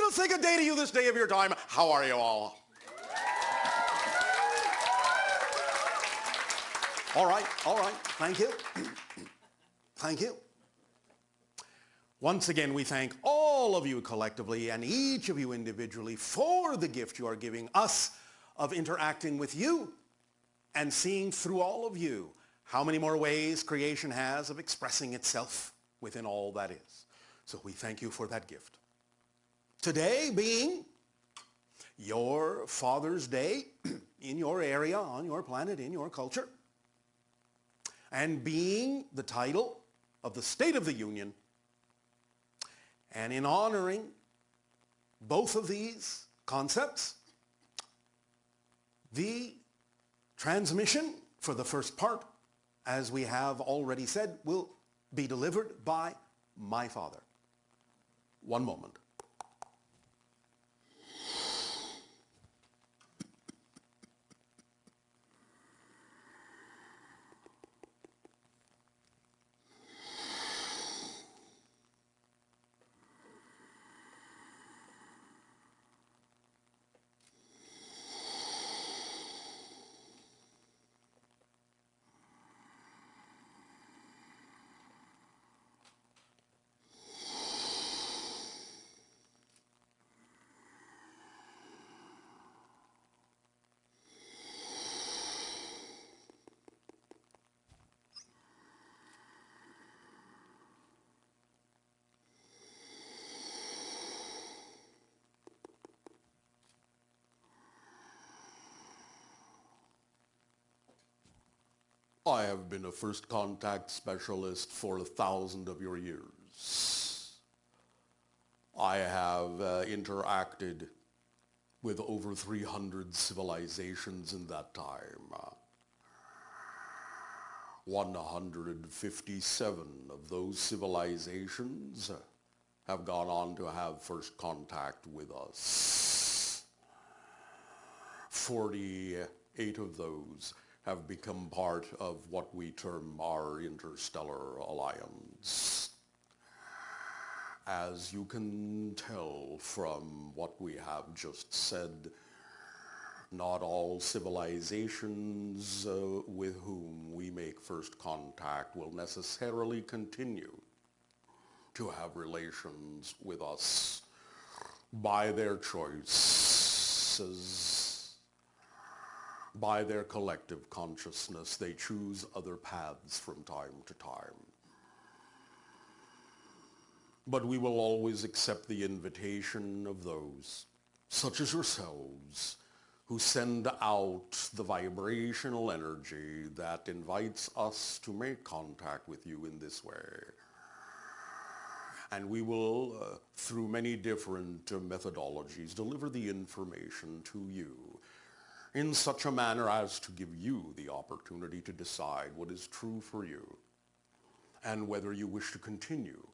will say good day to you this day of your time. How are you all? All right. Thank you. Thank you. Once again, we thank all of you collectively and each of you individually for the gift you are giving us of interacting with you and seeing through all of you how many more ways creation has of expressing itself within all that is. So we thank you for that gift. Today being your Father's Day in your area, on your planet, in your culture, and being the title of the State of the Union, and in honoring both of these concepts, the transmission for the first part, as we have already said, will be delivered by my father. One moment. I have been a first contact specialist for 1,000 of your years. I have interacted with over 300 civilizations in that time. 157 of those civilizations have gone on to have first contact with us. 48 of those have become part of what we term our interstellar alliance. As you can tell from what we have just said, not all civilizations with whom we make first contact will necessarily continue to have relations with us by their choices. By their collective consciousness, they choose other paths from time to time. But we will always accept the invitation of those, such as yourselves, who send out the vibrational energy that invites us to make contact with you in this way. And we will, through many different methodologies, deliver the information to you in such a manner as to give you the opportunity to decide what is true for you and whether you wish to continue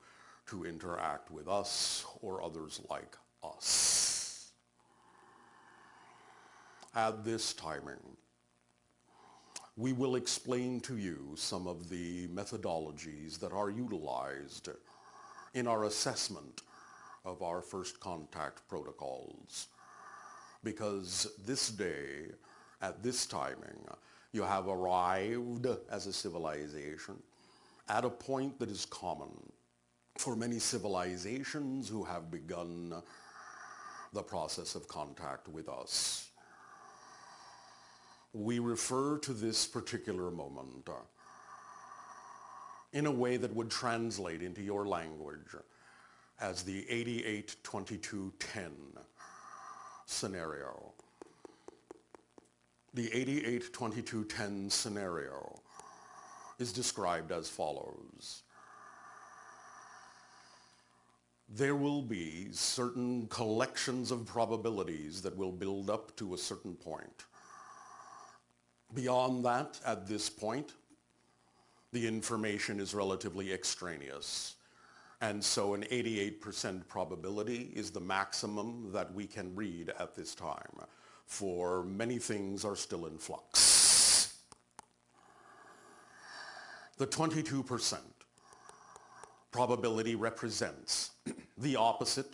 to interact with us or others like us. At this timing, we will explain to you some of the methodologies that are utilized in our assessment of our first contact protocols. Because this day, at this timing, you have arrived as a civilization at a point that is common for many civilizations who have begun the process of contact with us. We refer to this particular moment in a way that would translate into your language as the 88-22-10 scenario. The 88-22-10 scenario is described as follows. There will be certain collections of probabilities that will build up to a certain point. Beyond that, at this point, the information is relatively extraneous. And so an 88% probability is the maximum that we can read at this time, for many things are still in flux. The 22% probability represents the opposite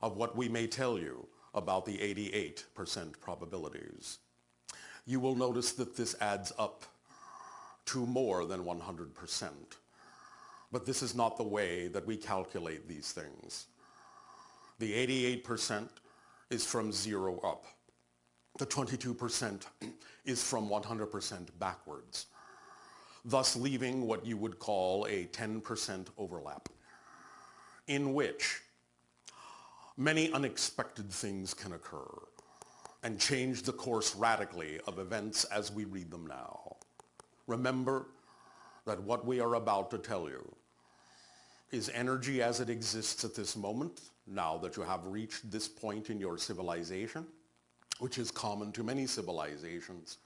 of what we may tell you about the 88% probabilities, you will notice that this adds up to more than 100%. But this is not the way that we calculate these things. The 88% is from 0 up. The 22% is from 100% backwards, thus leaving what you would call a 10% overlap, in which many unexpected things can occur and change the course radically of events as we read them now. Remember that what we are about to tell you is energy as it exists at this moment, now that you have reached this point in your civilization, which is common to many civilizations,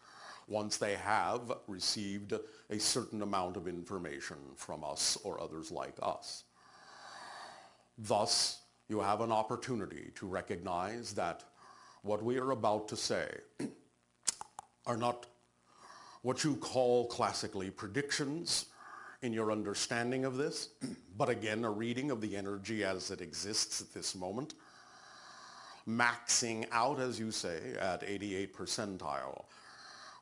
once they have received a certain amount of information from us or others like us. Thus, you have an opportunity to recognize that what we are about to say are not what you call classically predictions in your understanding of this, but again, a reading of the energy as it exists at this moment, maxing out, as you say, at 88 percentile,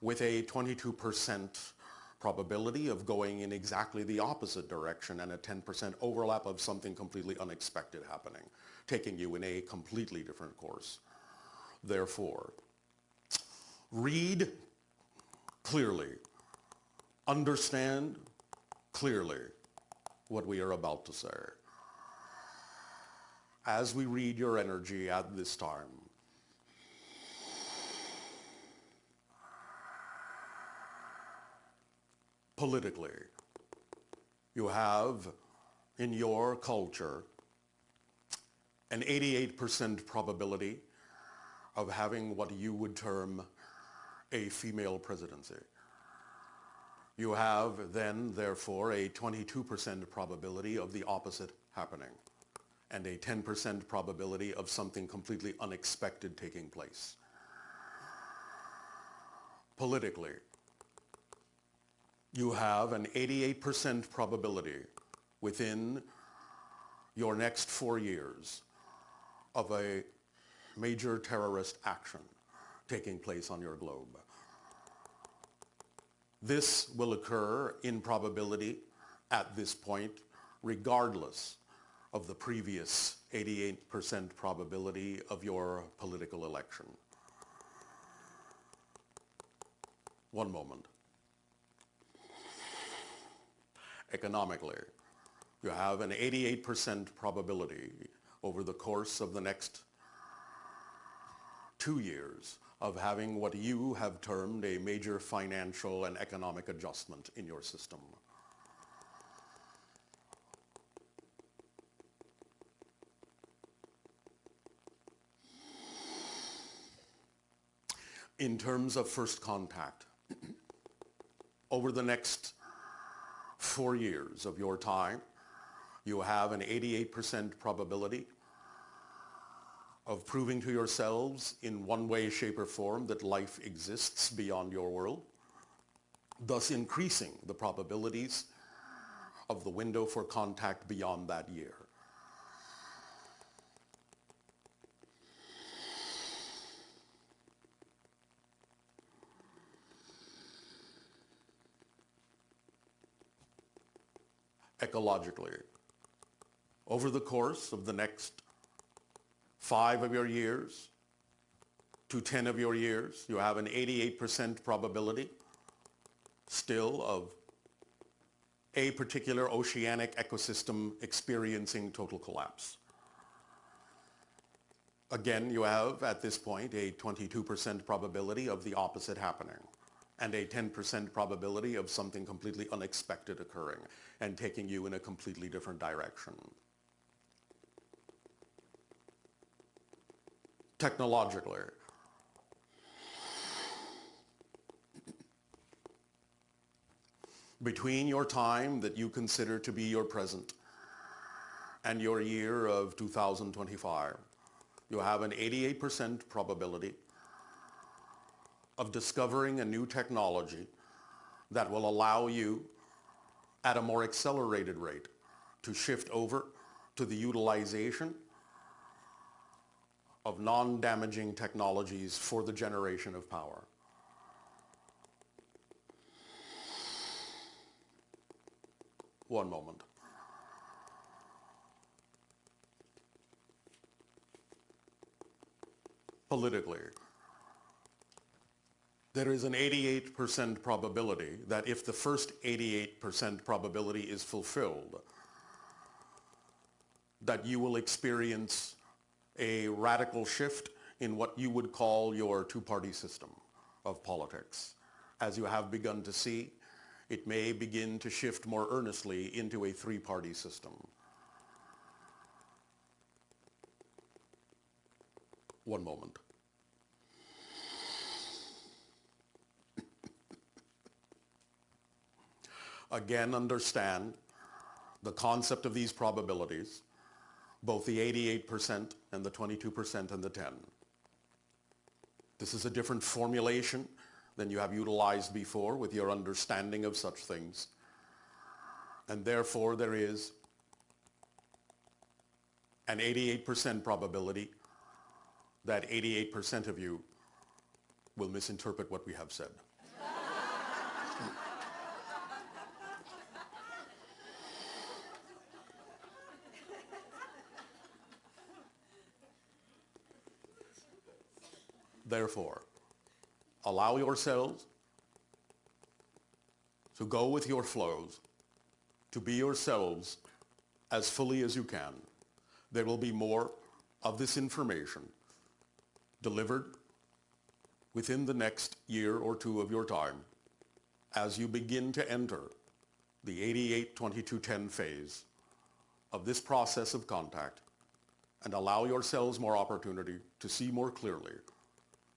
with a 22% probability of going in exactly the opposite direction and a 10% overlap of something completely unexpected happening, taking you in a completely different course. Therefore, read clearly, understand clearly what we are about to say. As we read your energy at this time, politically, you have in your culture an 88% probability of having what you would term a female presidency. You have then, therefore, a 22% probability of the opposite happening and a 10% probability of something completely unexpected taking place. Politically, you have an 88% probability within your next 4 years of a major terrorist action taking place on your globe. This will occur in probability at this point, regardless of the previous 88% probability of your political election. One moment. Economically, you have an 88% probability over the course of the next 2 years of having what you have termed a major financial and economic adjustment in your system. In terms of first contact, over the next 4 years of your time, you have an 88% probability of proving to yourselves in one way, shape, or form that life exists beyond your world, thus increasing the probabilities of the window for contact beyond that year. Ecologically, over the course of the next 5 of your years to 10 of your years, you have an 88% probability still of a particular oceanic ecosystem experiencing total collapse. Again, you have at this point a 22% probability of the opposite happening and a 10% probability of something completely unexpected occurring and taking you in a completely different direction. Technologically, between your time that you consider to be your present and your year of 2025, you have an 88% probability of discovering a new technology that will allow you at a more accelerated rate to shift over to the utilization of non-damaging technologies for the generation of power. One moment. Politically, there is an 88% probability that if the first 88% probability is fulfilled, that you will experience a radical shift in what you would call your two-party system of politics. As you have begun to see, it may begin to shift more earnestly into a three-party system. One moment. Again, understand the concept of these probabilities, both the 88% and the 22% and the 10. This is a different formulation than you have utilized before with your understanding of such things. And therefore, there is an 88% probability that 88% of you will misinterpret what we have said. Therefore, allow yourselves to go with your flows, to be yourselves as fully as you can. There will be more of this information delivered within the next year or two of your time as you begin to enter the 88-22-10 phase of this process of contact, and allow yourselves more opportunity to see more clearly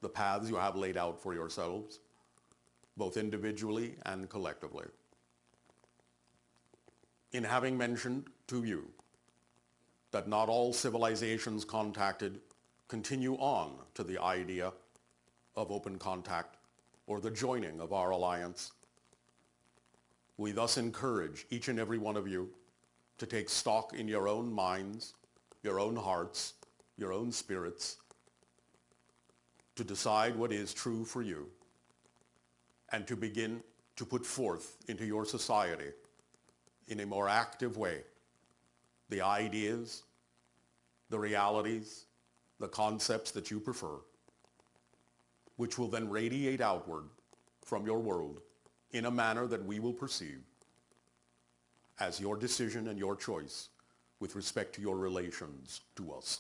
the paths you have laid out for yourselves, both individually and collectively. In having mentioned to you that not all civilizations contacted continue on to the idea of open contact or the joining of our alliance, we thus encourage each and every one of you to take stock in your own minds, your own hearts, your own spirits, to decide what is true for you, and to begin to put forth into your society in a more active way the ideas, the realities, the concepts that you prefer, which will then radiate outward from your world in a manner that we will perceive as your decision and your choice with respect to your relations to us.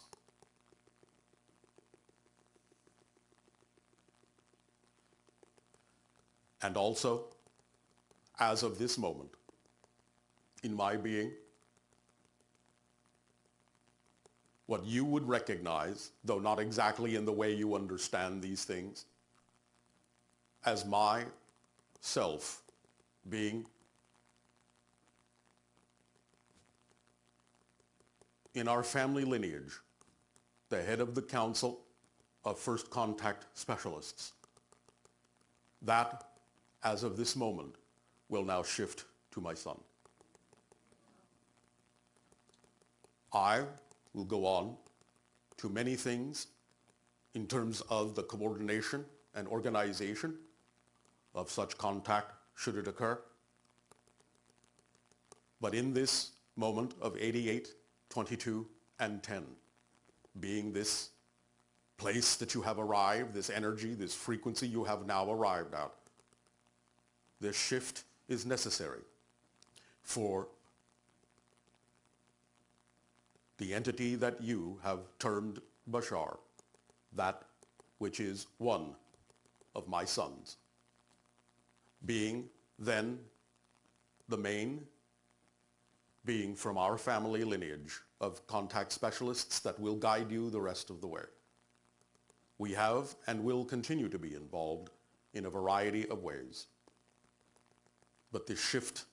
And also, as of this moment, in my being, what you would recognize, though not exactly in the way you understand these things, as my self being in our family lineage, the head of the Council of First Contact Specialists. That, as of this moment, will now shift to my son. I will go on to many things in terms of the coordination and organization of such contact should it occur. But in this moment of 88, 22, and 10, being this place that you have arrived, this energy, this frequency you have now arrived at, this shift is necessary for the entity that you have termed Bashar, that which is one of my sons, being then the main being from our family lineage of contact specialists that will guide you the rest of the way. We have and will continue to be involved in a variety of ways. But this shift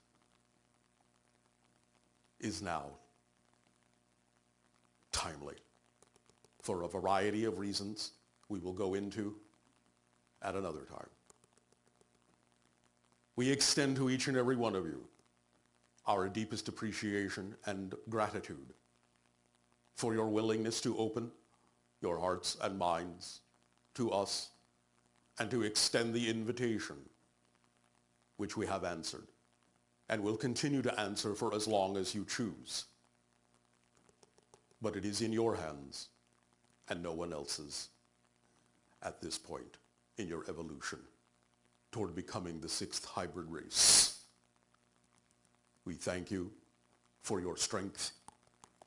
is now timely for a variety of reasons we will go into at another time. We extend to each and every one of you our deepest appreciation and gratitude for your willingness to open your hearts and minds to us and to extend the invitation which we have answered and will continue to answer for as long as you choose. But it is in your hands and no one else's at this point in your evolution toward becoming the sixth hybrid race. We thank you for your strength.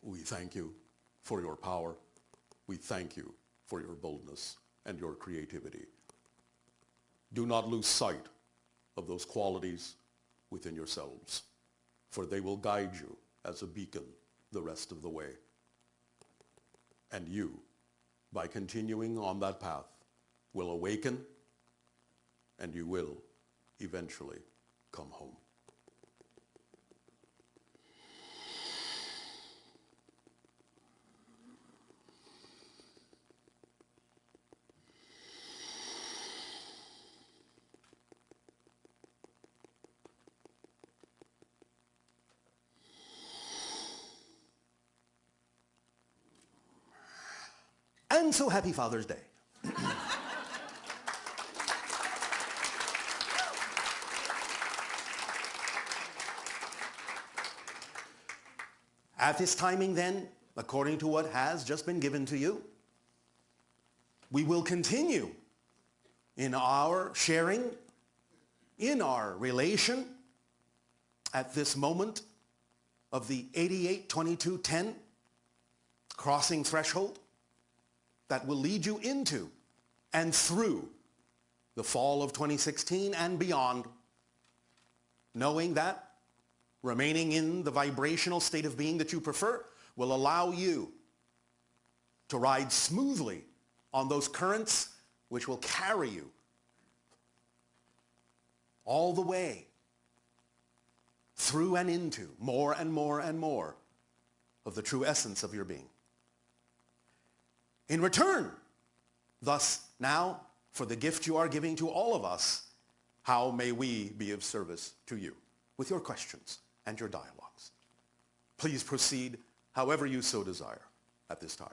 We thank you for your power. We thank you for your boldness and your creativity. Do not lose sight of those qualities within yourselves, for they will guide you as a beacon the rest of the way. And you, by continuing on that path, will awaken, and you will eventually come home. And so happy Father's Day. At this timing then, according to what has just been given to you, we will continue in our sharing, in our relation at this moment of the 88-22-10 crossing threshold that will lead you into and through the fall of 2016 and beyond, knowing that remaining in the vibrational state of being that you prefer will allow you to ride smoothly on those currents which will carry you all the way through and into more and more and more of the true essence of your being. In return, thus now, for the gift you are giving to all of us, how may we be of service to you with your questions and your dialogues? Please proceed however you so desire at this time.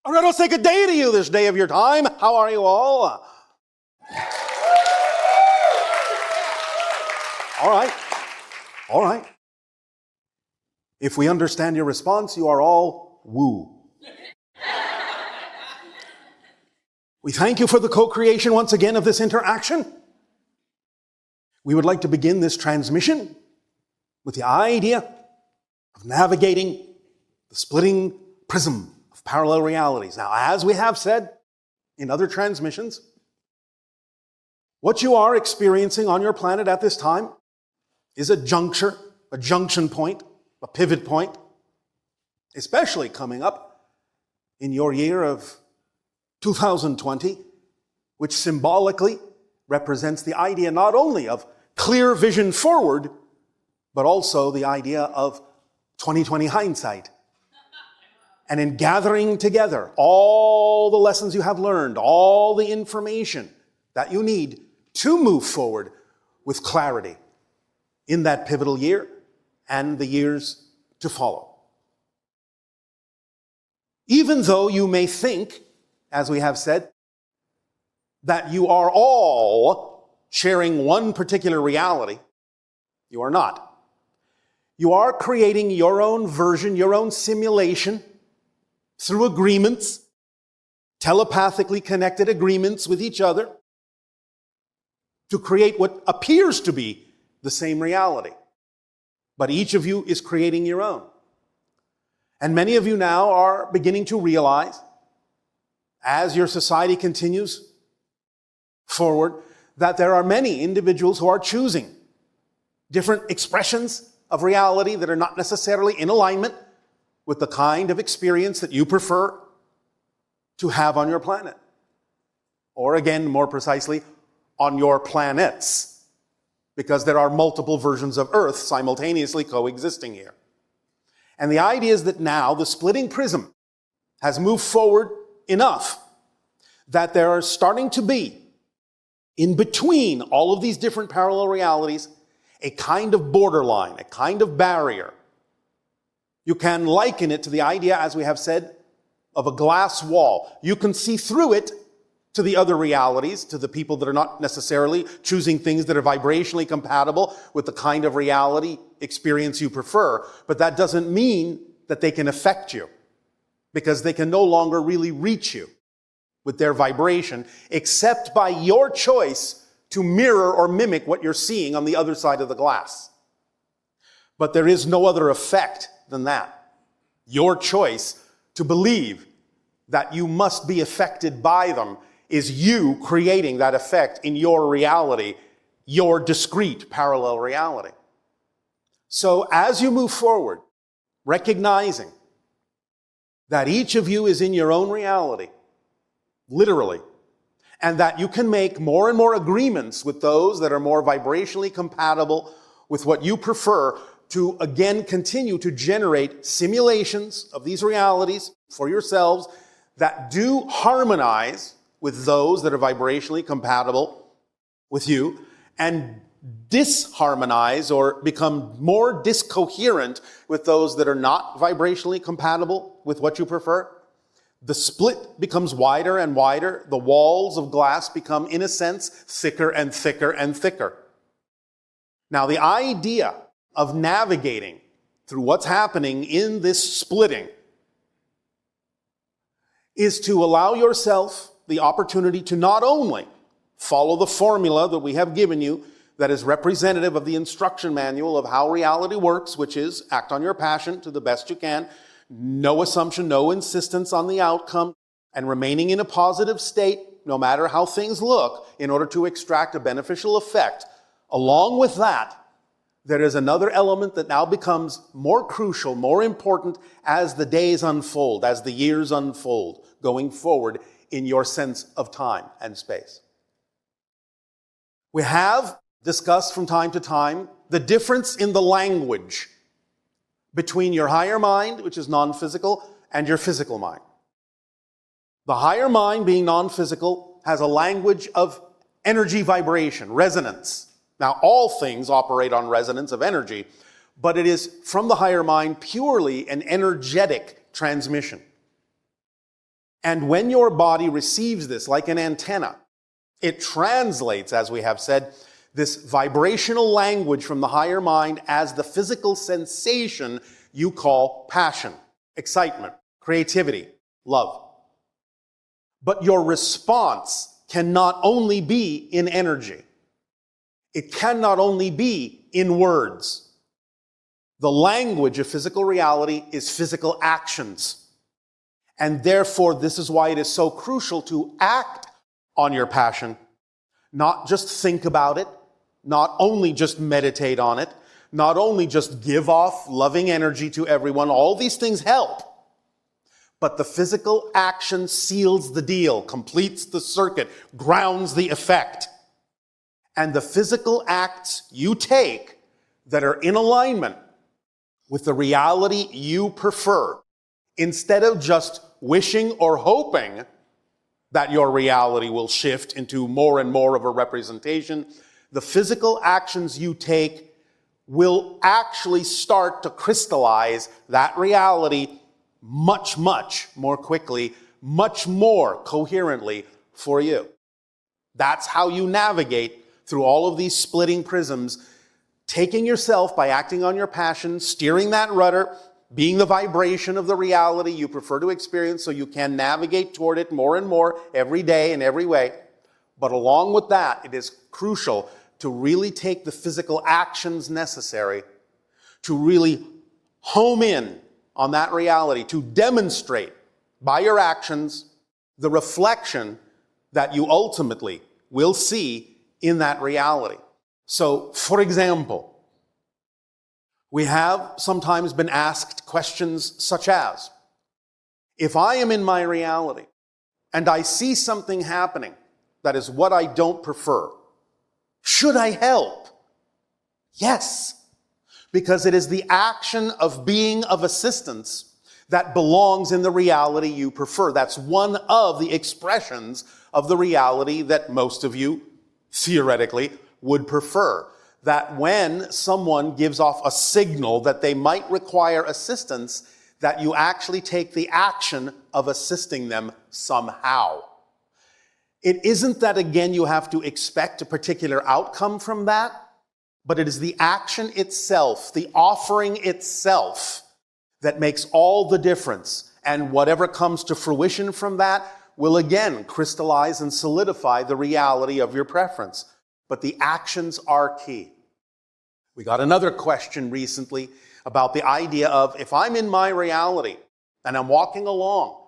All right, I'll say good day to you this day of your time. How are you all? All right. All right. If we understand your response, you are all woo. We thank you for the co-creation once again of this interaction. We would like to begin this transmission with the idea of navigating the splitting prism of parallel realities. Now, as we have said in other transmissions, what you are experiencing on your planet at this time is a juncture, a junction point, a pivot point, especially coming up in your year of 2020, which symbolically represents the idea not only of clear vision forward, but also the idea of 2020 hindsight. And in gathering together all the lessons you have learned, all the information that you need to move forward with clarity in that pivotal year and the years to follow. Even though you may think, as we have said, that you are all sharing one particular reality, you are not. You are creating your own version, your own simulation through agreements, telepathically connected agreements with each other to create what appears to be the same reality. But each of you is creating your own. And many of you now are beginning to realize, as your society continues forward, that there are many individuals who are choosing different expressions of reality that are not necessarily in alignment with the kind of experience that you prefer to have on your planet. Or again, more precisely, on your planets, because there are multiple versions of Earth simultaneously coexisting here. And the idea is that now the splitting prism has moved forward enough that there are starting to be, in between all of these different parallel realities, a kind of borderline, a kind of barrier. You can liken it to the idea, as we have said, of a glass wall. You can see through it to the other realities, to the people that are not necessarily choosing things that are vibrationally compatible with the kind of reality experience you prefer. But that doesn't mean that they can affect you, because they can no longer really reach you with their vibration, except by your choice to mirror or mimic what you're seeing on the other side of the glass. But there is no other effect than that. Your choice to believe that you must be affected by them is you creating that effect in your reality, your discrete parallel reality. So as you move forward, recognizing that each of you is in your own reality, literally, and that you can make more and more agreements with those that are more vibrationally compatible with what you prefer, to again continue to generate simulations of these realities for yourselves that do harmonize with those that are vibrationally compatible with you, and disharmonize or become more discoherent with those that are not vibrationally compatible with what you prefer. The split becomes wider and wider. The walls of glass become, in a sense, thicker and thicker and thicker. Now, the idea of navigating through what's happening in this splitting is to allow yourself the opportunity to not only follow the formula that we have given you that is representative of the instruction manual of how reality works, which is act on your passion to the best you can, no assumption, no insistence on the outcome, and remaining in a positive state no matter how things look in order to extract a beneficial effect. Along with that, there is another element that now becomes more crucial, more important as the days unfold, as the years unfold, going forward in your sense of time and space. We have discussed from time to time the difference in the language between your higher mind, which is non-physical, and your physical mind. The higher mind, being non-physical, has a language of energy vibration, resonance. Now, all things operate on resonance of energy, but it is from the higher mind purely an energetic transmission. And when your body receives this like an antenna, it translates, as we have said, this vibrational language from the higher mind as the physical sensation you call passion, excitement, creativity, love. But your response can not only be in energy. It cannot only be in words. The language of physical reality is physical actions. And therefore, this is why it is so crucial to act on your passion, not just think about it, not only just meditate on it, not only just give off loving energy to everyone. All these things help. But the physical action seals the deal, completes the circuit, grounds the effect. And the physical acts you take that are in alignment with the reality you prefer, instead of just wishing or hoping that your reality will shift into more and more of a representation, the physical actions you take will actually start to crystallize that reality much, much more quickly, much more coherently for you. That's how you navigate through all of these splitting prisms, taking yourself by acting on your passion, steering that rudder, being the vibration of the reality you prefer to experience so you can navigate toward it more and more every day in every way. But along with that, it is crucial to really take the physical actions necessary to really home in on that reality, to demonstrate by your actions the reflection that you ultimately will see in that reality. So, for example, we have sometimes been asked questions such as, if I am in my reality and I see something happening that is what I don't prefer, should I help? Yes, because it is the action of being of assistance that belongs in the reality you prefer. That's one of the expressions of the reality that most of you, theoretically, would prefer. That when someone gives off a signal that they might require assistance, that you actually take the action of assisting them somehow. It isn't that, again, you have to expect a particular outcome from that, but it is the action itself, the offering itself, that makes all the difference. And whatever comes to fruition from that will again crystallize and solidify the reality of your preference. But the actions are key. We got another question recently about the idea of, if I'm in my reality and I'm walking along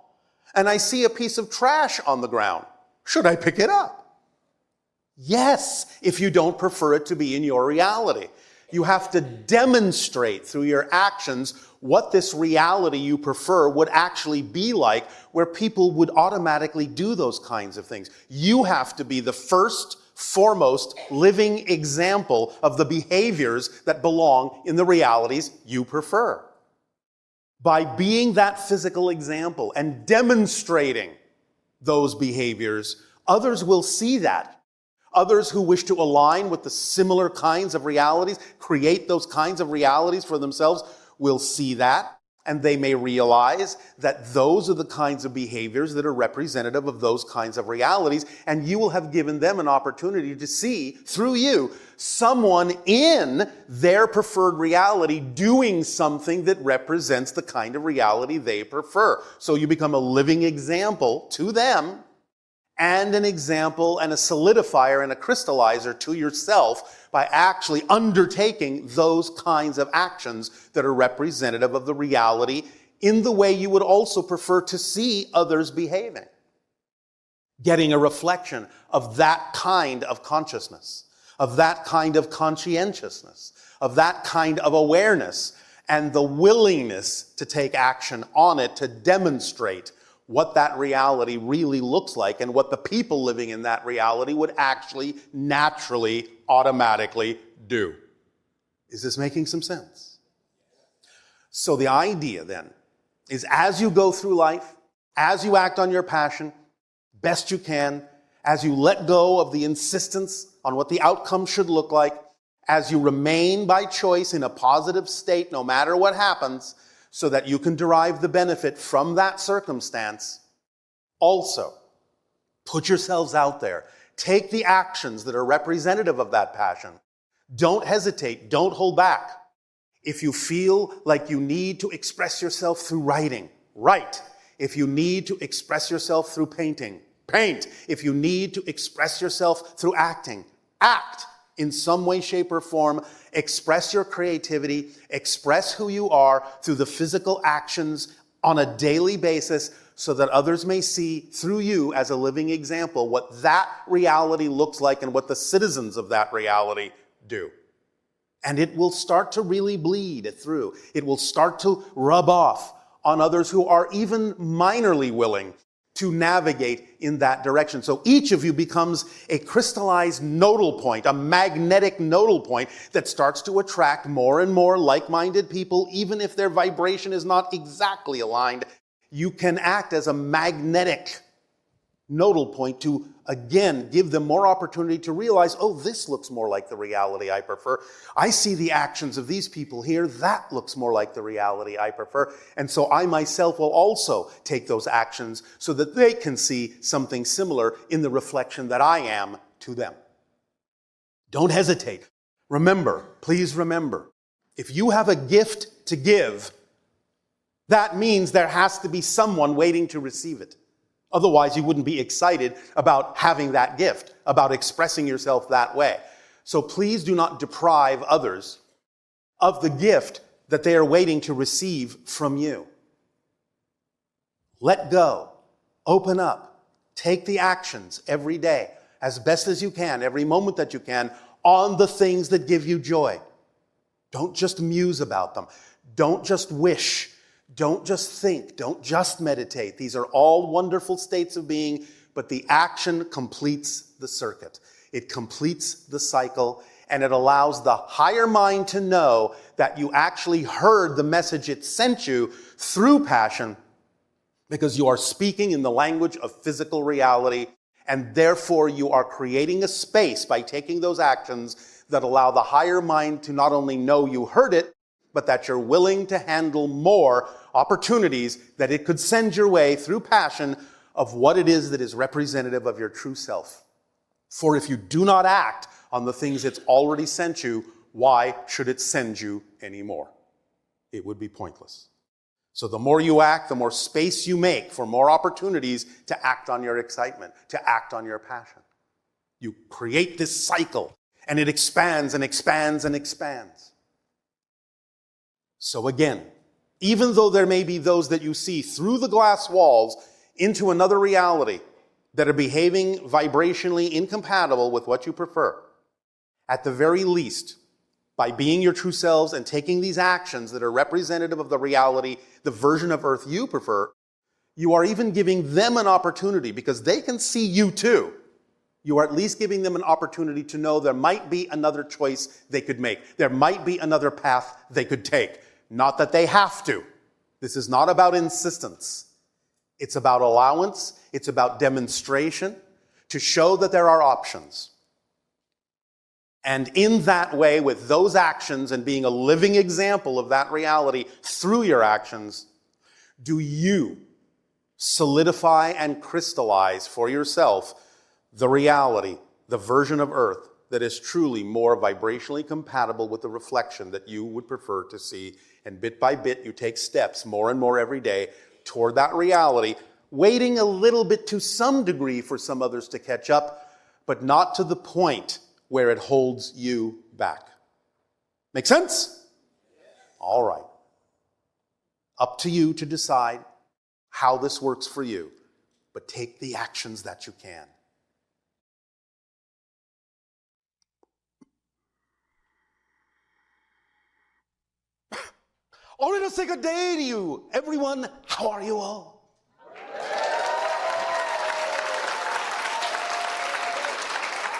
and I see a piece of trash on the ground, should I pick it up? Yes, if you don't prefer it to be in your reality. You have to demonstrate through your actions what this reality you prefer would actually be like, where people would automatically do those kinds of things. You have to be the first, foremost living example of the behaviors that belong in the realities you prefer. By being that physical example and demonstrating those behaviors, others will see that. Others who wish to align with the similar kinds of realities, create those kinds of realities for themselves, will see that, and they may realize that those are the kinds of behaviors that are representative of those kinds of realities, and you will have given them an opportunity to see, through you, someone in their preferred reality doing something that represents the kind of reality they prefer. So you become a living example to them, and an example and a solidifier and a crystallizer to yourself by actually undertaking those kinds of actions that are representative of the reality in the way you would also prefer to see others behaving. Getting a reflection of that kind of consciousness, of that kind of conscientiousness, of that kind of awareness, and the willingness to take action on it to demonstrate what that reality really looks like and what the people living in that reality would actually, naturally, automatically do. Is this making some sense? So the idea then is, as you go through life, as you act on your passion, best you can, as you let go of the insistence on what the outcome should look like, as you remain by choice in a positive state no matter what happens, so that you can derive the benefit from that circumstance, also put yourselves out there. Take the actions that are representative of that passion. Don't hesitate. Don't hold back. If you feel like you need to express yourself through writing, write. If you need to express yourself through painting, paint. If you need to express yourself through acting, act. In some way, shape, or form, express your creativity, express who you are through the physical actions on a daily basis, so that others may see through you as a living example what that reality looks like and what the citizens of that reality do. And it will start to really bleed through. It will start to rub off on others who are even minorly willing to navigate in that direction. So each of you becomes a crystallized nodal point, a magnetic nodal point that starts to attract more and more like-minded people, even if their vibration is not exactly aligned. You can act as a magnetic nodal point to, again, give them more opportunity to realize, oh, this looks more like the reality I prefer. I see the actions of these people here. That looks more like the reality I prefer. And so I myself will also take those actions so that they can see something similar in the reflection that I am to them. Don't hesitate. Remember, please remember, if you have a gift to give, that means there has to be someone waiting to receive it. Otherwise, you wouldn't be excited about having that gift, about expressing yourself that way. So please do not deprive others of the gift that they are waiting to receive from you. Let go. Open up. Take the actions every day, as best as you can, every moment that you can, on the things that give you joy. Don't just muse about them. Don't just wish. Don't just think. Don't just meditate. These are all wonderful states of being, but the action completes the circuit. It completes the cycle, And it allows the higher mind to know that you actually heard the message it sent you through passion, because you are speaking in the language of physical reality, and therefore you are creating a space by taking those actions that allow the higher mind to not only know you heard it, but that you're willing to handle more opportunities that it could send your way through passion of what it is that is representative of your true self. For if you do not act on the things it's already sent you, why should it send you anymore? It would be pointless. So the more you act, the more space you make for more opportunities to act on your excitement, to act on your passion. You create this cycle, and it expands and expands and expands. So again, even though there may be those that you see through the glass walls into another reality that are behaving vibrationally incompatible with what you prefer, at the very least, by being your true selves and taking these actions that are representative of the reality, the version of Earth you prefer, you are even giving them an opportunity, because they can see you too. You are at least giving them an opportunity to know there might be another choice they could make. There might be another path they could take. Not that they have to. This is not about insistence. It's about allowance. It's about demonstration to show that there are options. And in that way, with those actions and being a living example of that reality through your actions, do you solidify and crystallize for yourself the reality, the version of Earth that is truly more vibrationally compatible with the reflection that you would prefer to see. And bit by bit, you take steps more and more every day toward that reality, waiting a little bit to some degree for some others to catch up, but not to the point where it holds you back. Make sense? All right. Up to you to decide how this works for you, but take the actions that you can. All right, let's say good day to you. Everyone, how are you all?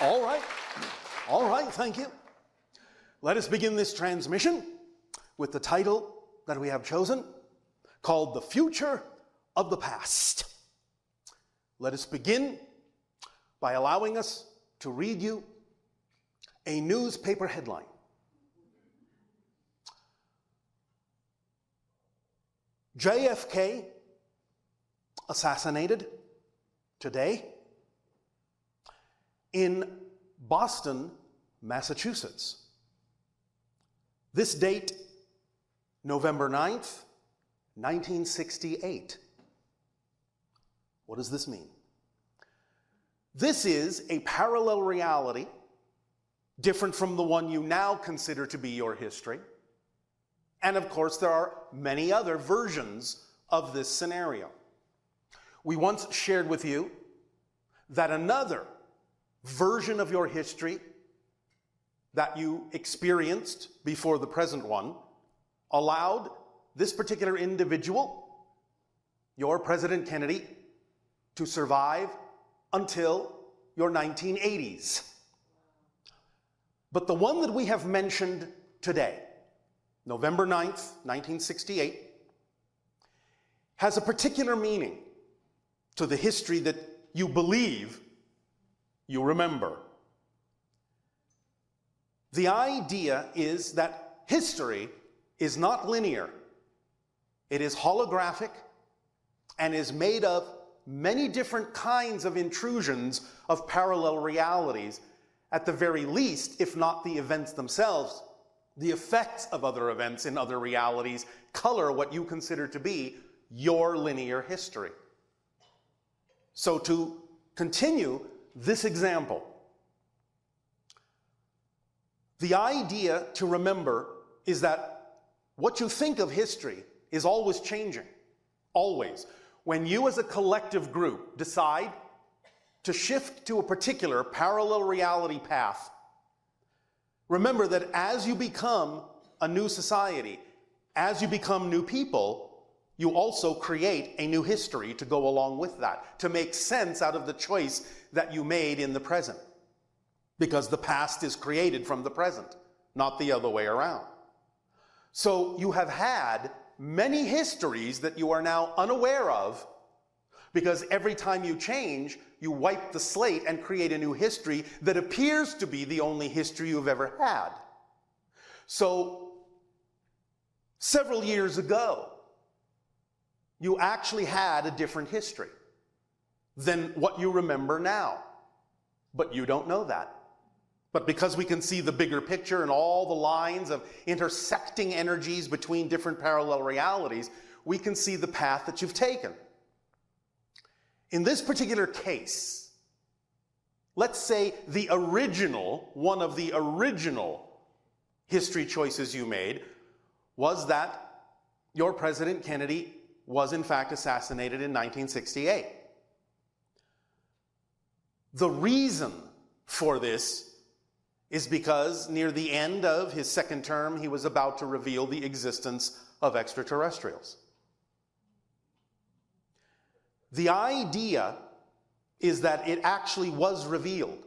All right. All right, thank you. Let us begin this transmission with the title that we have chosen, called The Future of the Past. Let us begin by allowing us to read you a newspaper headline. JFK assassinated today in Boston, Massachusetts. This date, November 9th, 1968. What does this mean? This is a parallel reality, different from the one you now consider to be your history. And of course, there are many other versions of this scenario. We once shared with you that another version of your history that you experienced before the present one allowed this particular individual, your President Kennedy, to survive until your 1980s. But the one that we have mentioned today, November 9th, 1968, has a particular meaning to the history that you believe you remember. The idea is that history is not linear. It is holographic and is made of many different kinds of intrusions of parallel realities. At the very least, if not the events themselves, the effects of other events in other realities color what you consider to be your linear history. So to continue this example, the idea to remember is that what you think of history is always changing, always. When you as a collective group decide to shift to a particular parallel reality path, remember that as you become a new society, as you become new people, you also create a new history to go along with that, to make sense out of the choice that you made in the present. because the past is created from the present, not the other way around. So you have had many histories that you are now unaware of, because every time you change, you wipe the slate and create a new history that appears to be the only history you've ever had. So several years ago, you actually had a different history than what you remember now. But you don't know that. But because we can see the bigger picture and all the lines of intersecting energies between different parallel realities, we can see the path that you've taken. In this particular case, let's say one of the original history choices you made was that your President Kennedy was in fact assassinated in 1968. The reason for this is because near the end of his second term, he was about to reveal the existence of extraterrestrials. The idea is that it actually was revealed.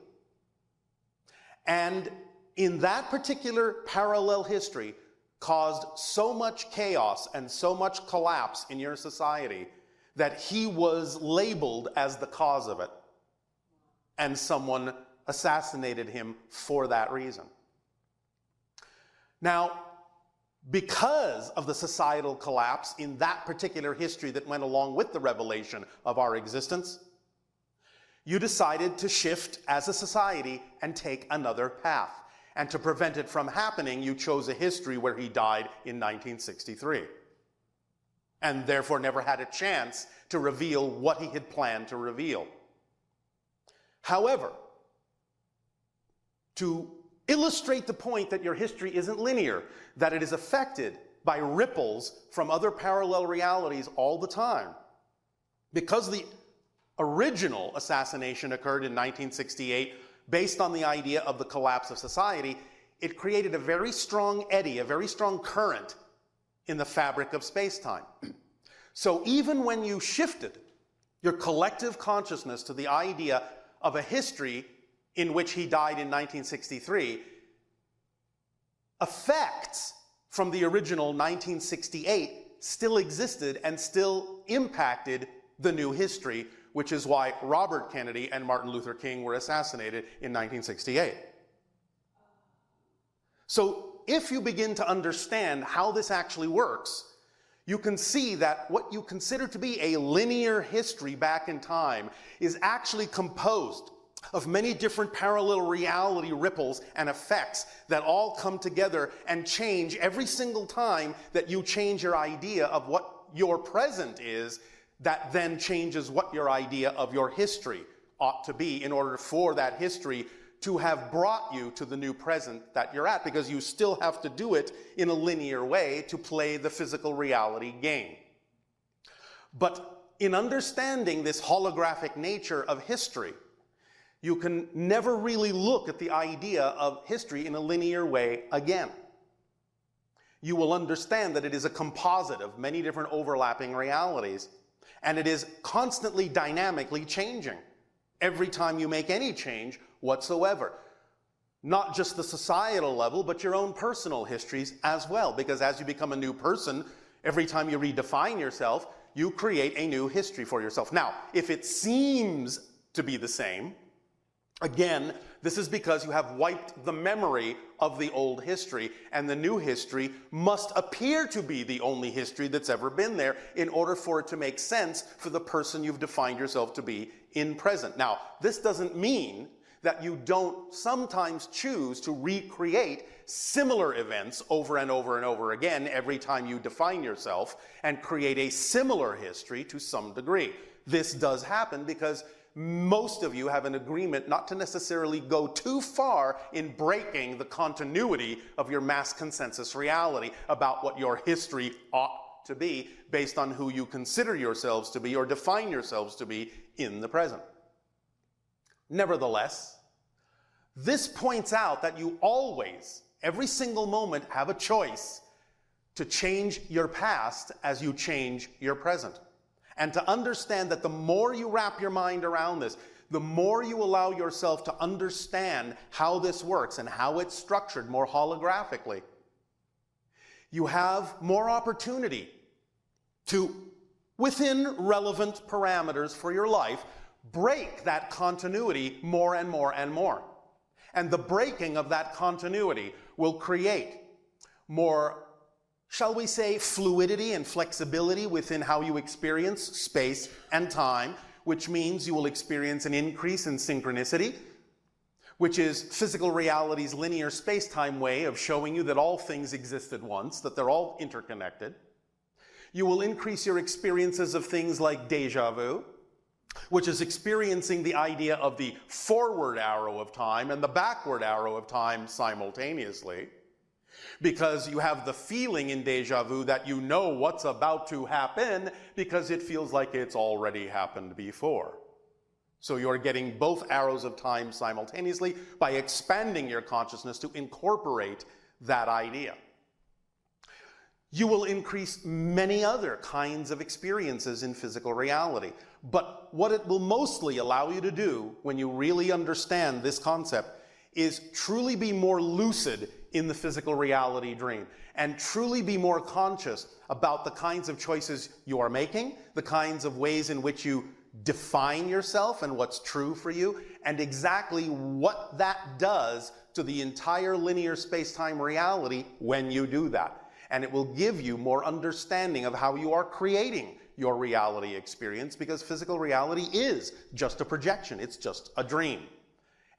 And in that particular parallel history caused so much chaos and so much collapse in your society that he was labeled as the cause of it. And someone assassinated him for that reason. Now, because of the societal collapse in that particular history that went along with the revelation of our existence, you decided to shift as a society and take another path. And to prevent it from happening, you chose a history where he died in 1963. And therefore never had a chance to reveal what he had planned to reveal. However, to illustrate the point that your history isn't linear, that it is affected by ripples from other parallel realities all the time, because the original assassination occurred in 1968 based on the idea of the collapse of society, it created a very strong eddy, a very strong current in the fabric of space-time. So even when you shifted your collective consciousness to the idea of a history in which he died in 1963, effects from the original 1968 still existed and still impacted the new history, which is why Robert Kennedy and Martin Luther King were assassinated in 1968. So if you begin to understand how this actually works, you can see that what you consider to be a linear history back in time is actually composed of many different parallel reality ripples and effects that all come together and change every single time that you change your idea of what your present is. That then changes what your idea of your history ought to be in order for that history to have brought you to the new present that you're at, because you still have to do it in a linear way to play the physical reality game. But in understanding this holographic nature of history, you can never really look at the idea of history in a linear way again. You will understand that it is a composite of many different overlapping realities, and it is constantly dynamically changing every time you make any change whatsoever. Not just the societal level, but your own personal histories as well, because as you become a new person, every time you redefine yourself, you create a new history for yourself. Now, if it seems to be the same, again, this is because you have wiped the memory of the old history, and the new history must appear to be the only history that's ever been there in order for it to make sense for the person you've defined yourself to be in present. Now, this doesn't mean that you don't sometimes choose to recreate similar events over and over and over again every time you define yourself and create a similar history to some degree. This does happen because most of you have an agreement not to necessarily go too far in breaking the continuity of your mass consensus reality about what your history ought to be based on who you consider yourselves to be or define yourselves to be in the present. Nevertheless, this points out that you always, every single moment, have a choice to change your past as you change your present. And to understand that the more you wrap your mind around this, the more you allow yourself to understand how this works and how it's structured more holographically, you have more opportunity to, within relevant parameters for your life, break that continuity more and more and more. And the breaking of that continuity will create more, shall we say, fluidity and flexibility within how you experience space and time, which means you will experience an increase in synchronicity, which is physical reality's linear space-time way of showing you that all things exist at once, that they're all interconnected. You will increase your experiences of things like déjà vu, which is experiencing the idea of the forward arrow of time and the backward arrow of time simultaneously, because you have the feeling in déjà vu that you know what's about to happen because it feels like it's already happened before. So you're getting both arrows of time simultaneously by expanding your consciousness to incorporate that idea. You will increase many other kinds of experiences in physical reality. But what it will mostly allow you to do when you really understand this concept is truly be more lucid in the physical reality dream and truly be more conscious about the kinds of choices you are making, the kinds of ways in which you define yourself and what's true for you, and exactly what that does to the entire linear space-time reality when you do that. And it will give you more understanding of how you are creating your reality experience, because physical reality is just a projection. It's just a dream.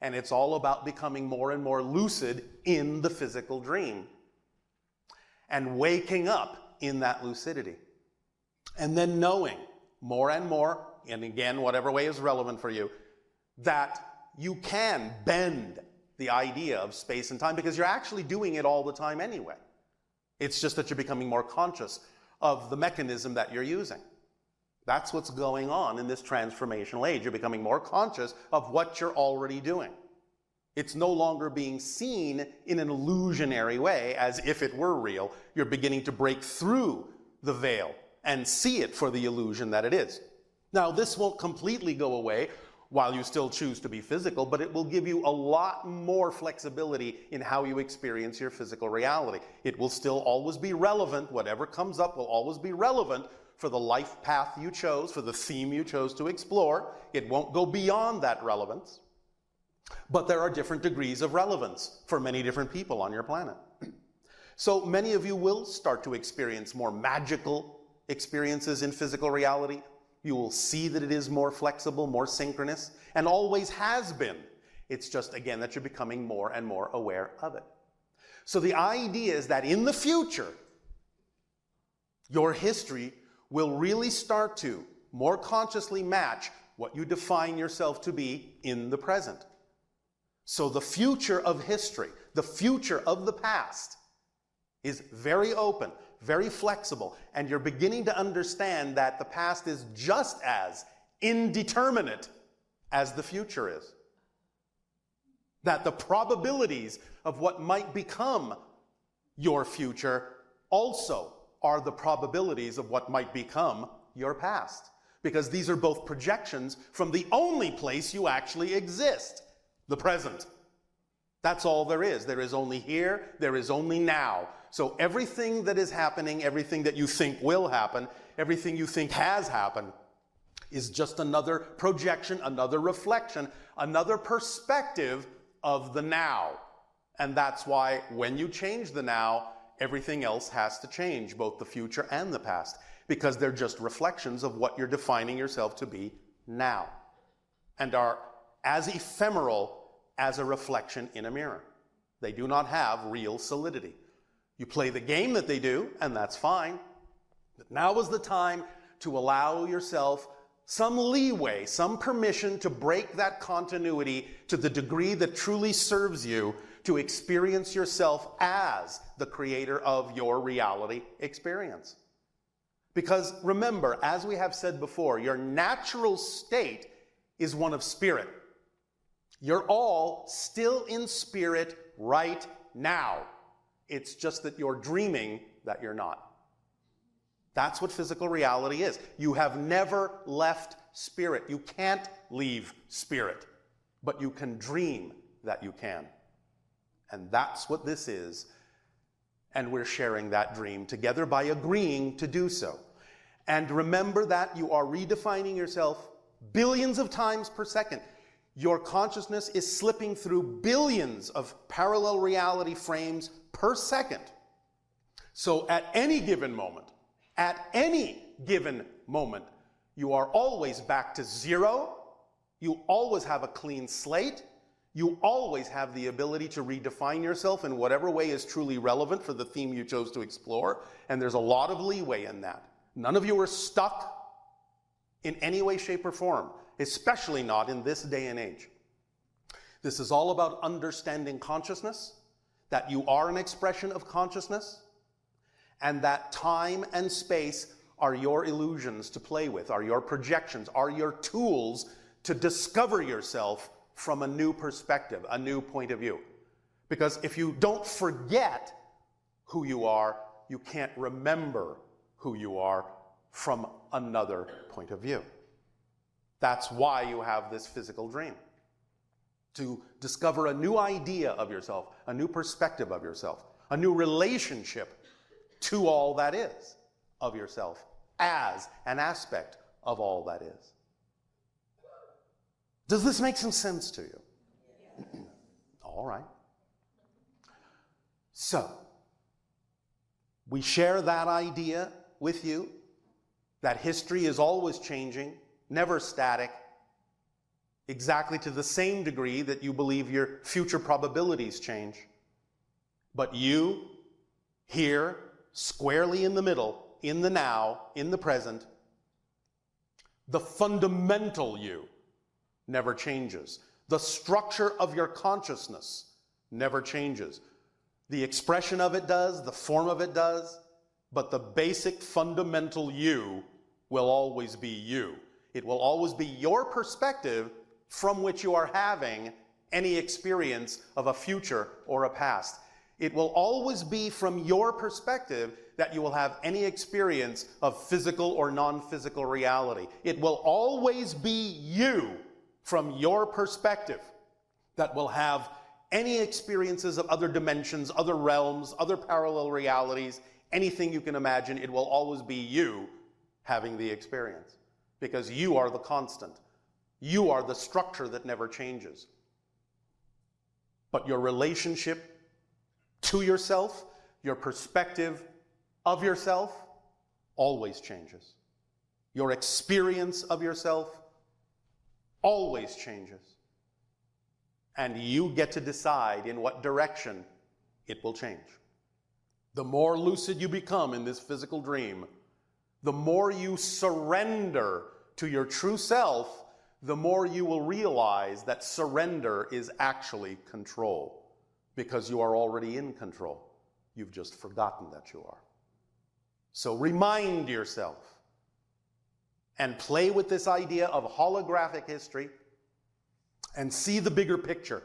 And it's all about becoming more and more lucid in the physical dream and waking up in that lucidity. And then knowing more and more, and again, whatever way is relevant for you, that you can bend the idea of space and time because you're actually doing it all the time anyway. It's just that you're becoming more conscious of the mechanism that you're using. That's what's going on in this transformational age. You're becoming more conscious of what you're already doing. It's no longer being seen in an illusionary way as if it were real. You're beginning to break through the veil and see it for the illusion that it is. Now, this won't completely go away while you still choose to be physical, but it will give you a lot more flexibility in how you experience your physical reality. It will still always be relevant. Whatever comes up will always be relevant for the life path you chose, for the theme you chose to explore. It won't go beyond that relevance. But there are different degrees of relevance for many different people on your planet. So many of you will start to experience more magical experiences in physical reality. You will see that it is more flexible, more synchronous, and always has been. It's just, again, that you're becoming more and more aware of it. So the idea is that in the future, your history will really start to more consciously match what you define yourself to be in the present. So the future of history, the future of the past, is very open, very flexible, and you're beginning to understand that the past is just as indeterminate as the future is. That the probabilities of what might become your future also are the probabilities of what might become your past. Because these are both projections from the only place you actually exist, the present. That's all there is. There is only here, there is only now. So everything that is happening, everything that you think will happen, everything you think has happened, is just another projection, another reflection, another perspective of the now. And that's why when you change the now, everything else has to change, both the future and the past, because they're just reflections of what you're defining yourself to be now, and are as ephemeral as a reflection in a mirror. They do not have real solidity. You play the game that they do, and that's fine. But now is the time to allow yourself some leeway, some permission to break that continuity to the degree that truly serves you to experience yourself as the creator of your reality experience. Because remember, as we have said before, your natural state is one of spirit. You're all still in spirit right now. It's just that you're dreaming that you're not. That's what physical reality is. You have never left spirit. You can't leave spirit, but you can dream that you can. And that's what this is. And we're sharing that dream together by agreeing to do so. And remember that you are redefining yourself billions of times per second. Your consciousness is slipping through billions of parallel reality frames per second. So at any given moment, you are always back to zero. You always have a clean slate. You always have the ability to redefine yourself in whatever way is truly relevant for the theme you chose to explore. And there's a lot of leeway in that. None of you are stuck in any way, shape, or form, especially not in this day and age. This is all about understanding consciousness, that you are an expression of consciousness, and that time and space are your illusions to play with, are your projections, are your tools to discover yourself from a new perspective, a new point of view. Because if you don't forget who you are, you can't remember who you are from another point of view. That's why you have this physical dream. To discover a new idea of yourself, a new perspective of yourself, a new relationship to all that is of yourself as an aspect of all that is. Does this make some sense to you? Yeah. All right. So, we share that idea with you, that history is always changing, never static, exactly to the same degree that you believe your future probabilities change. But you, here, squarely in the middle, in the now, in the present, the fundamental you never changes. The structure of your consciousness never changes. The expression of it does, the form of it does, but the basic fundamental you will always be you. It will always be your perspective from which you are having any experience of a future or a past. It will always be from your perspective that you will have any experience of physical or non-physical reality. It will always be you from your perspective that will have any experiences of other dimensions, other realms, other parallel realities, anything you can imagine. It will always be you having the experience, because you are the constant. You are the structure that never changes. But your relationship to yourself, your perspective of yourself, always changes. Your experience of yourself always changes. And you get to decide in what direction it will change. The more lucid you become in this physical dream, the more you surrender to your true self, the more you will realize that surrender is actually control, because you are already in control. You've just forgotten that you are. So remind yourself and play with this idea of holographic history and see the bigger picture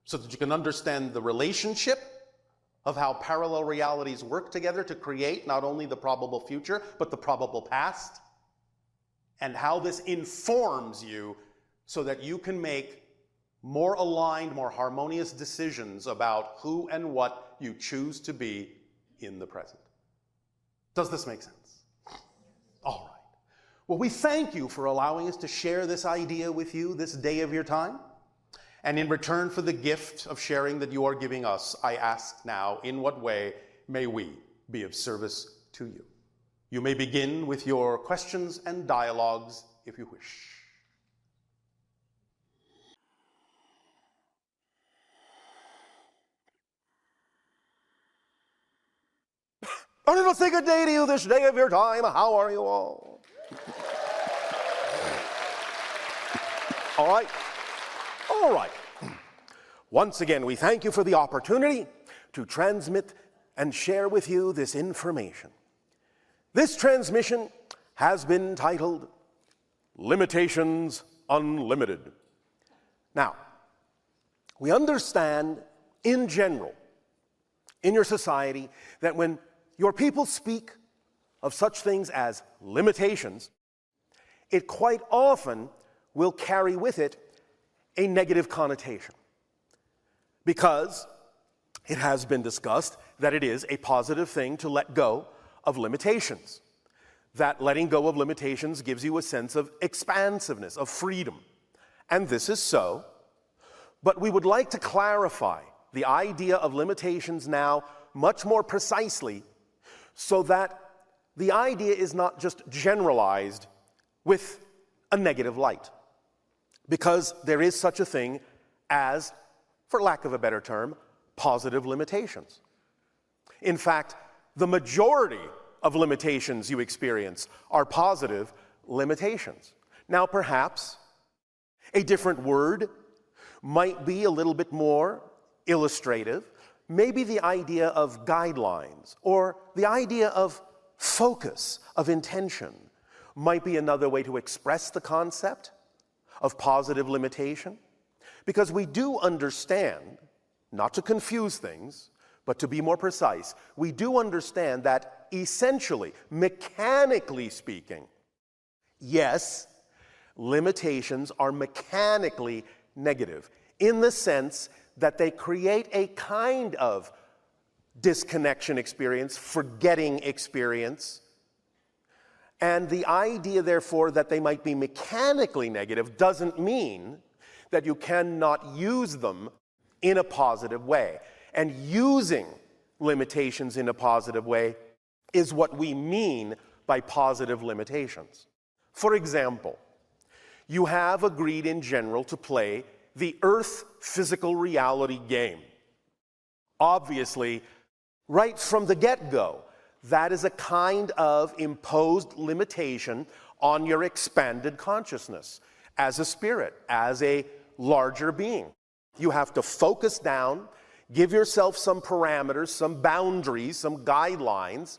so that you can understand the relationship of how parallel realities work together to create not only the probable future, but the probable past, and how this informs you so that you can make more aligned, more harmonious decisions about who and what you choose to be in the present. Does this make sense? All right. Well, we thank you for allowing us to share this idea with you this day of your time. And in return for the gift of sharing that you are giving us, I ask now, in what way may we be of service to you? You may begin with your questions and dialogues if you wish. A little say good day to you this day of your time. How are you all? All right. All right. Once again, we thank you for the opportunity to transmit and share with you this information. This transmission has been titled Limitations Unlimited. Now, we understand in general, in your society, that when your people speak, of such things as limitations, it quite often will carry with it a negative connotation, because it has been discussed that it is a positive thing to let go of limitations. That letting go of limitations gives you a sense of expansiveness, of freedom. And this is so, but we would like to clarify the idea of limitations now much more precisely, so that the idea is not just generalized with a negative light. Because there is such a thing as, for lack of a better term, positive limitations. In fact, the majority of limitations you experience are positive limitations. Now, perhaps a different word might be a little bit more illustrative. Maybe the idea of guidelines, or the idea of focus, of intention, might be another way to express the concept of positive limitation. Because we do understand, not to confuse things, but to be more precise, we do understand that essentially, mechanically speaking, yes, limitations are mechanically negative, in the sense that they create a kind of disconnection experience, forgetting experience. And the idea, therefore, that they might be mechanically negative doesn't mean that you cannot use them in a positive way. And using limitations in a positive way is what we mean by positive limitations. For example, you have agreed in general to play the Earth physical reality game. Obviously, right from the get-go, that is a kind of imposed limitation on your expanded consciousness as a spirit, as a larger being. You have to focus down, give yourself some parameters, some boundaries, some guidelines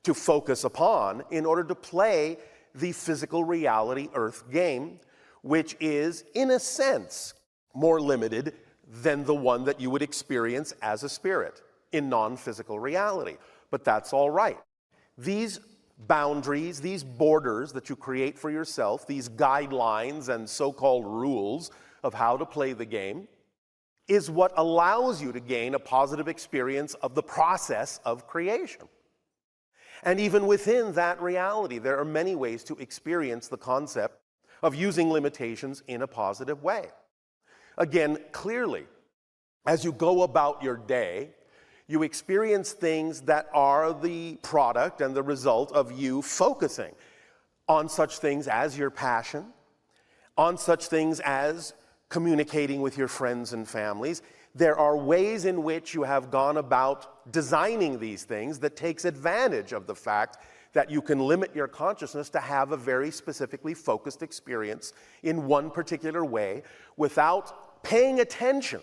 to focus upon in order to play the physical reality Earth game, which is, in a sense, more limited than the one that you would experience as a spirit in non-physical reality. But that's all right. These boundaries, these borders that you create for yourself, these guidelines and so-called rules of how to play the game, is what allows you to gain a positive experience of the process of creation. And even within that reality, there are many ways to experience the concept of using limitations in a positive way. Again, clearly, as you go about your day, you experience things that are the product and the result of you focusing on such things as your passion, on such things as communicating with your friends and families. There are ways in which you have gone about designing these things that takes advantage of the fact that you can limit your consciousness to have a very specifically focused experience in one particular way without paying attention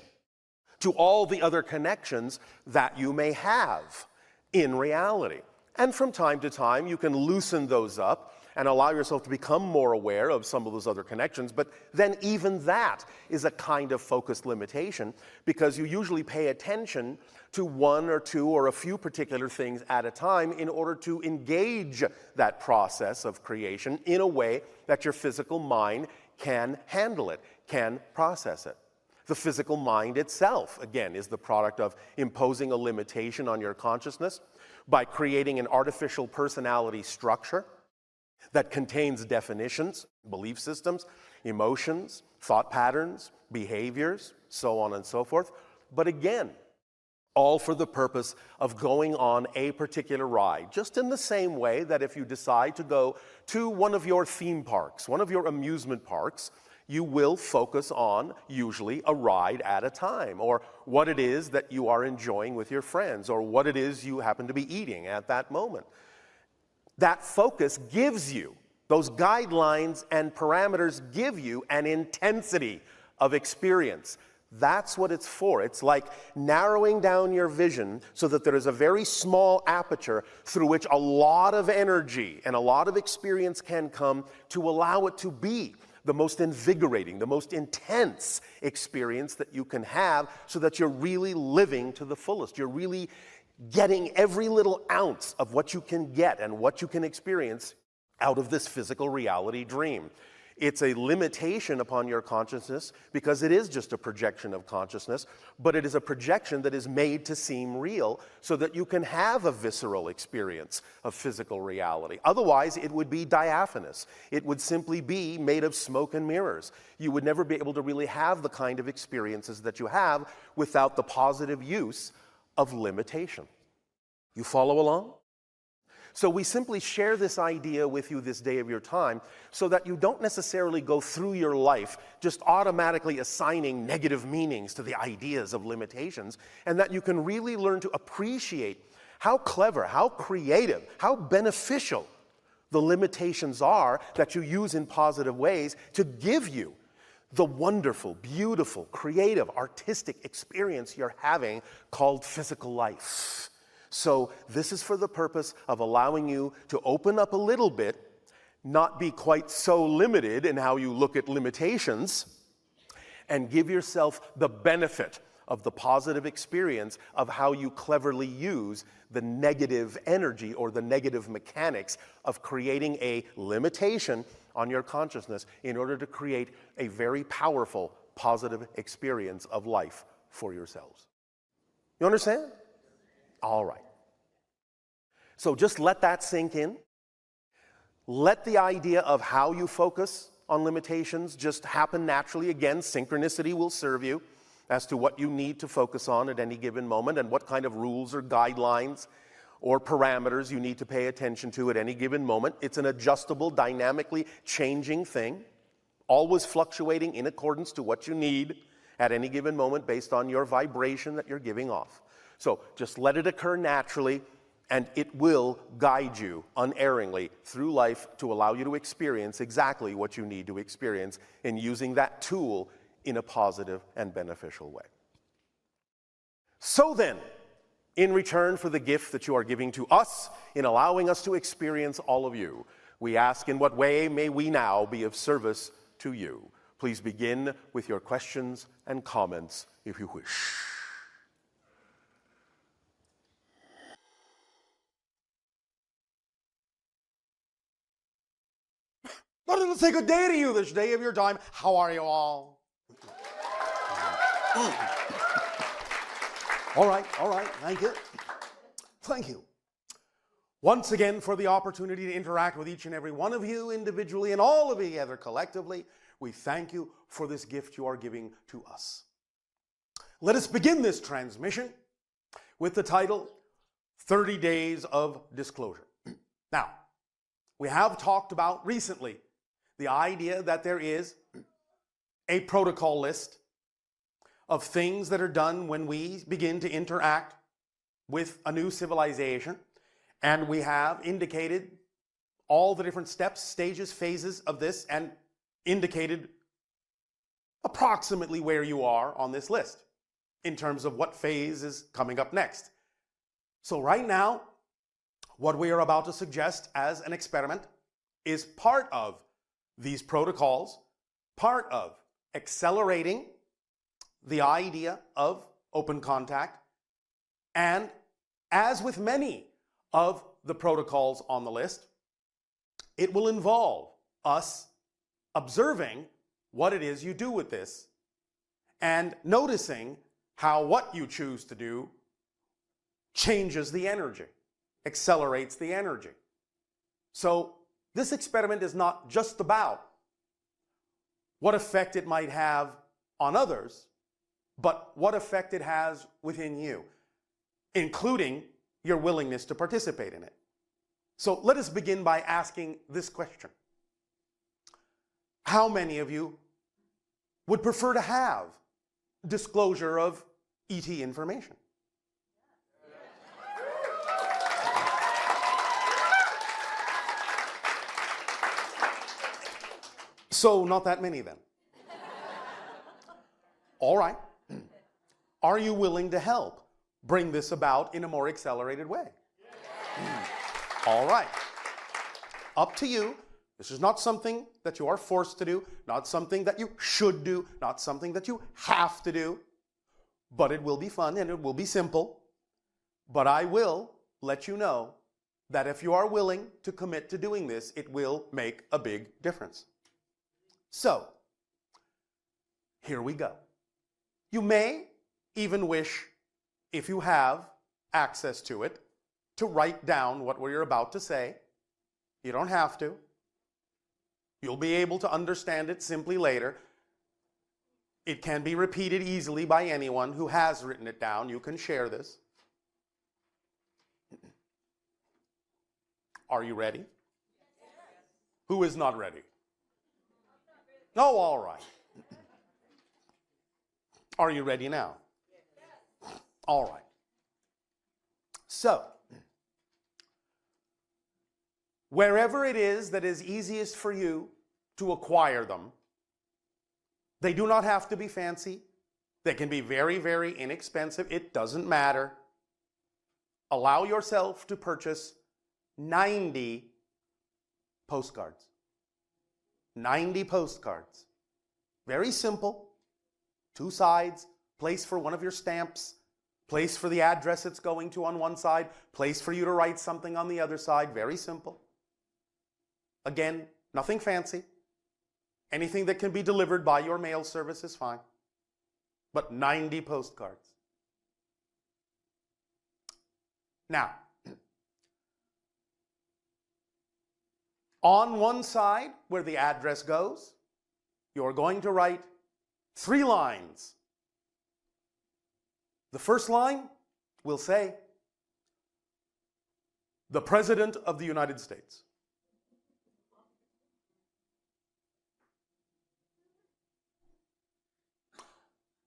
to all the other connections that you may have in reality. And from time to time, you can loosen those up and allow yourself to become more aware of some of those other connections, but then even that is a kind of focused limitation, because you usually pay attention to one or two or a few particular things at a time in order to engage that process of creation in a way that your physical mind can handle it, can process it. The physical mind itself, again, is the product of imposing a limitation on your consciousness by creating an artificial personality structure that contains definitions, belief systems, emotions, thought patterns, behaviors, so on and so forth. But again, all for the purpose of going on a particular ride, just in the same way that if you decide to go to one of your theme parks, one of your amusement parks, you will focus on, usually, a ride at a time, or what it is that you are enjoying with your friends, or what it is you happen to be eating at that moment. That focus gives you, those guidelines and parameters give you an intensity of experience. That's what it's for. It's like narrowing down your vision so that there is a very small aperture through which a lot of energy and a lot of experience can come to allow it to be the most invigorating, the most intense experience that you can have, so that you're really living to the fullest. You're really getting every little ounce of what you can get and what you can experience out of this physical reality dream. It's a limitation upon your consciousness because it is just a projection of consciousness, but it is a projection that is made to seem real so that you can have a visceral experience of physical reality. Otherwise, it would be diaphanous. It would simply be made of smoke and mirrors. You would never be able to really have the kind of experiences that you have without the positive use of limitation. You follow along? So we simply share this idea with you this day of your time so that you don't necessarily go through your life just automatically assigning negative meanings to the ideas of limitations, and that you can really learn to appreciate how clever, how creative, how beneficial the limitations are that you use in positive ways to give you the wonderful, beautiful, creative, artistic experience you're having called physical life. So this is for the purpose of allowing you to open up a little bit, not be quite so limited in how you look at limitations, and give yourself the benefit of the positive experience of how you cleverly use the negative energy or the negative mechanics of creating a limitation on your consciousness in order to create a very powerful positive experience of life for yourselves. You understand? All right. So just let that sink in. Let the idea of how you focus on limitations just happen naturally. Again, synchronicity will serve you as to what you need to focus on at any given moment and what kind of rules or guidelines or parameters you need to pay attention to at any given moment. It's an adjustable, dynamically changing thing, always fluctuating in accordance to what you need at any given moment based on your vibration that you're giving off. So just let it occur naturally, and it will guide you unerringly through life to allow you to experience exactly what you need to experience in using that tool in a positive and beneficial way. So then, in return for the gift that you are giving to us in allowing us to experience all of you, we ask, in what way may we now be of service to you? Please begin with your questions and comments if you wish. Let us say good day to you this day of your time. How are you all? All right, thank you. Thank you. Once again for the opportunity to interact with each and every one of you individually and all of you together collectively. We thank you for this gift you are giving to us. Let us begin this transmission with the title, 30 Days of Disclosure. Now, we have talked about recently the idea that there is a protocol list of things that are done when we begin to interact with a new civilization, and we have indicated all the different steps, stages, phases of this, and indicated approximately where you are on this list in terms of what phase is coming up next. So right now, what we are about to suggest as an experiment is part of these protocols, part of accelerating the idea of open contact, and as with many of the protocols on the list, it will involve us observing what it is you do with this and noticing how what you choose to do changes the energy, accelerates the energy. So this experiment is not just about what effect it might have on others, but what effect it has within you, including your willingness to participate in it. So let us begin by asking this question. How many of you would prefer to have disclosure of ET information? So not that many then. All right. Are you willing to help bring this about in a more accelerated way? All right. Up to you. This is not something that you are forced to do, not something that you should do, not something that you have to do, but it will be fun and it will be simple. But I will let you know that if you are willing to commit to doing this, it will make a big difference. So, here we go. You may even wish, if you have access to it, to write down what we're about to say. You don't have to. You'll be able to understand it simply later. It can be repeated easily by anyone who has written it down. You can share this. Are you ready? Who is not ready? No, all right. Are you ready now? All right. So, wherever it is that is easiest for you to acquire them, they do not have to be fancy. They can be very, very inexpensive. It doesn't matter. Allow yourself to purchase 90 postcards. 90 postcards. Very simple. 2 sides, place for one of your stamps, place for the address it's going to on one side, place for you to write something on the other side. Very simple. Again, nothing fancy. Anything that can be delivered by your mail service is fine. But 90 postcards. Now, on one side, where the address goes, you're going to write 3 lines. The first line will say, "The President of the United States."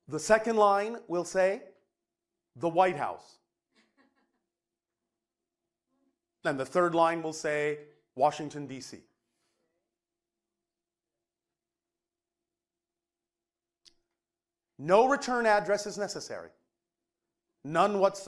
The second line will say, "The White House." And the third line will say, "Washington, D.C." No return address is necessary. None whatsoever.